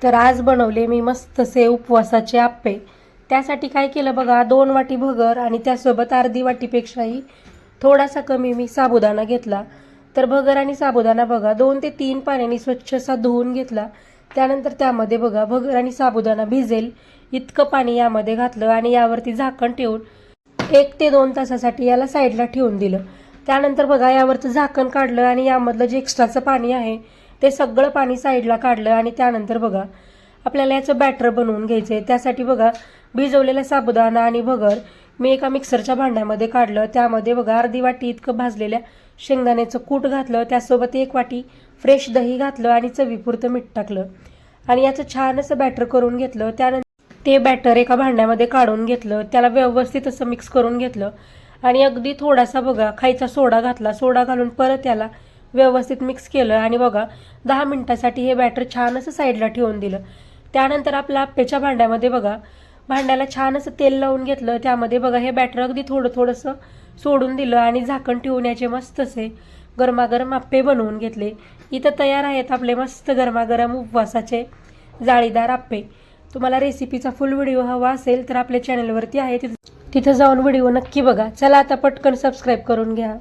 तर आज बनवले मी मस्तसे उपवासाचे आप्पे। त्यासाठी काय केलं बघा, 2 वाटी भगर आणि त्यासोबत अर्धी वाटीपेक्षाही थोडासा कमी मी साबुदाणा घेतला। तर भगर आणि साबुदाणा बघा 2 ते 3 पाण्याने स्वच्छ असा धुवून घेतला। त्यानंतर त्यामध्ये बघा भगर आणि साबुदाणा भिजेल इतकं पाणी यामध्ये घातलं आणि यावरती झाकण ठेवून 1 ते 2 तासासाठी याला साईडला ठेवून दिलं। त्यानंतर बघा यावरचं झाकण काढलं आणि यामधलं जे एक्स्ट्राचं पाणी आहे ते सगळं पाणी साईडला काढलं आणि त्यानंतर बघा आपल्याला याचं बॅटर बनवून घ्यायचं आहे। त्यासाठी बघा भिजवलेला साबुदाणा आणि भगर मी एका मिक्सरच्या भांड्यामध्ये काढलं। त्यामध्ये बघा अर्धी वाटी इतकं भाजलेल्या शेंगदाण्याचं कूट घातलं, त्यासोबत 1 वाटी फ्रेश दही घातलं आणि चवीपुरतं मीठ टाकलं आणि याचं छान असं बॅटर करून घेतलं। त्यानंतर ते बॅटर एका भांड्यामध्ये काढून घेतलं, त्याला व्यवस्थित असं मिक्स करून घेतलं आणि अगदी थोडासा बघा खायचा सोडा घातला। सोडा घालून परत त्याला व्यवस्थित मिक्स केलं आणि बघा 10 मिनिटासाठी हे बॅटर छान असं साईडला ठेवून दिलं। त्यानंतर आपल्या आप्पेच्या भांड्यामध्ये बघा भांड्याला छान असं तेल लावून घेतलं, त्यामध्ये बघा हे बॅटर अगदी थोडंसं सोडून दिलं आणि झाकण ठेवून याचे मस्त असे गरमागरम आप्पे बनवून घेतले। इथं तयार आहेत आपले मस्त गरमागरम उपवासाचे जाळीदार आप्पे। तुम्हाला रेसिपीचा फुल व्हिडिओ हवा असेल तर आपल्या चॅनलवरती आहे, तिथं जाऊन व्हिडिओ नक्की बघा। चला आता पटकन सबस्क्राईब करून घ्या।